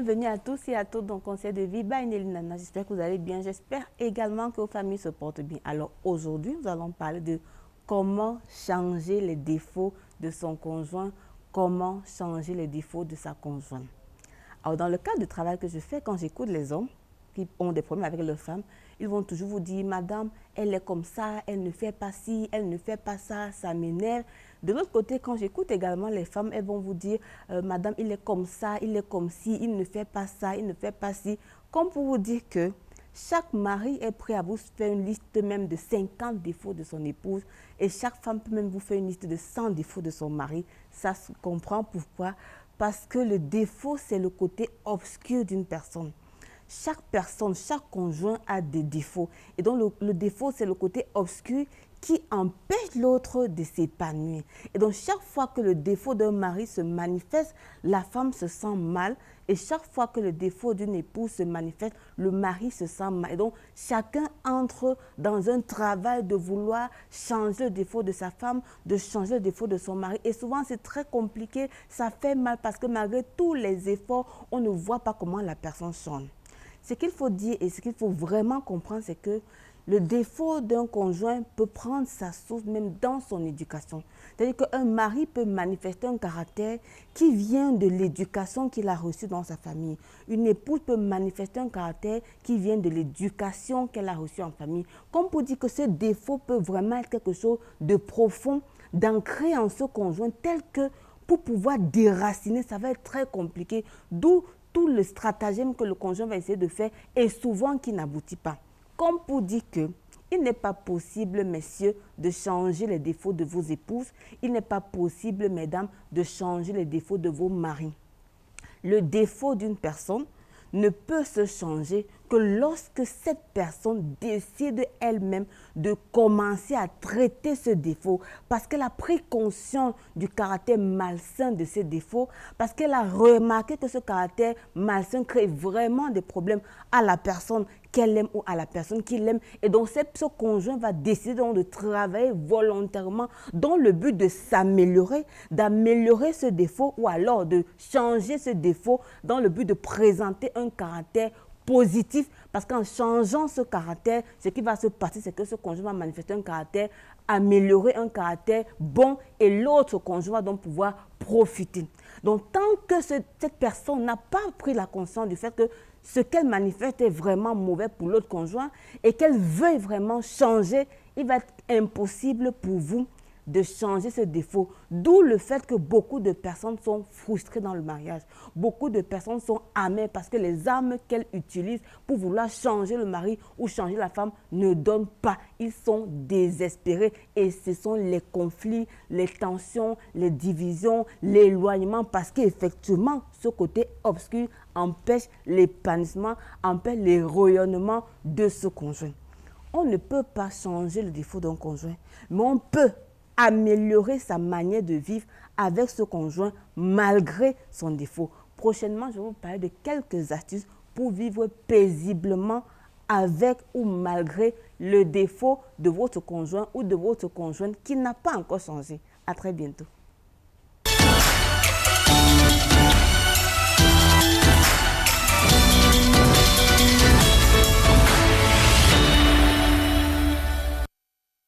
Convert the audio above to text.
Bienvenue à tous et à toutes dans le Conseil de vie by Nelly Nana. J'espère que vous allez bien. J'espère également que vos familles se portent bien. Alors aujourd'hui, nous allons parler de comment changer les défauts de son conjoint, comment changer les défauts de sa conjointe. Alors dans le cadre du travail que je fais, quand j'écoute les hommes qui ont des problèmes avec leurs femmes, ils vont toujours vous dire, madame, elle est comme ça, elle ne fait pas ci, elle ne fait pas ça, ça m'énerve. De l'autre côté, quand j'écoute également les femmes, elles vont vous dire, madame, il est comme ça, il est comme ci, il ne fait pas ça, il ne fait pas ci. Comme pour vous dire que chaque mari est prêt à vous faire une liste même de 50 défauts de son épouse et chaque femme peut même vous faire une liste de 100 défauts de son mari. Ça se comprend pourquoi? Parce que le défaut, c'est le côté obscur d'une personne. Chaque personne, chaque conjoint a des défauts. Et donc, le défaut, c'est le côté obscur qui empêche l'autre de s'épanouir. Et donc, chaque fois que le défaut d'un mari se manifeste, la femme se sent mal. Et chaque fois que le défaut d'une épouse se manifeste, le mari se sent mal. Et donc, chacun entre dans un travail de vouloir changer le défaut de sa femme, de changer le défaut de son mari. Et souvent, c'est très compliqué, ça fait mal parce que malgré tous les efforts, on ne voit pas comment la personne change. Ce qu'il faut dire et ce qu'il faut vraiment comprendre, c'est que le défaut d'un conjoint peut prendre sa source même dans son éducation. C'est-à-dire qu'un mari peut manifester un caractère qui vient de l'éducation qu'il a reçue dans sa famille. Une épouse peut manifester un caractère qui vient de l'éducation qu'elle a reçue en famille. Comme pour dire que ce défaut peut vraiment être quelque chose de profond, d'ancré en ce conjoint, tel que pour pouvoir déraciner, ça va être très compliqué. D'où tout le stratagème que le conjoint va essayer de faire et souvent qui n'aboutit pas. Comme pour dire que il n'est pas possible, messieurs, de changer les défauts de vos épouses. Il n'est pas possible, mesdames, de changer les défauts de vos maris. Le défaut d'une personne ne peut se changer que lorsque cette personne décide elle-même de commencer à traiter ce défaut parce qu'elle a pris conscience du caractère malsain de ces défauts, parce qu'elle a remarqué que ce caractère malsain crée vraiment des problèmes à la personne qu'elle aime ou à la personne qu'il aime. Et donc, ce conjoint va décider donc de travailler volontairement dans le but de s'améliorer, d'améliorer ce défaut ou alors de changer ce défaut dans le but de présenter un caractère positif. Parce qu'en changeant ce caractère, ce qui va se passer, c'est que ce conjoint va manifester un caractère amélioré, un caractère bon et l'autre conjoint va donc pouvoir profiter. Donc, tant que cette personne n'a pas pris la conscience du fait que ce qu'elle manifeste est vraiment mauvais pour l'autre conjoint et qu'elle veuille vraiment changer, il va être impossible pour vous de changer ce défaut. D'où le fait que beaucoup de personnes sont frustrées dans le mariage. Beaucoup de personnes sont amères parce que les armes qu'elles utilisent pour vouloir changer le mari ou changer la femme ne donnent pas. Ils sont désespérés et ce sont les conflits, les tensions, les divisions, l'éloignement parce qu'effectivement, ce côté obscur empêche l'épanouissement, empêche le rayonnement de ce conjoint. On ne peut pas changer le défaut d'un conjoint, mais on peut améliorer sa manière de vivre avec ce conjoint malgré son défaut. Prochainement, je vais vous parler de quelques astuces pour vivre paisiblement avec ou malgré le défaut de votre conjoint ou de votre conjointe qui n'a pas encore changé. À très bientôt.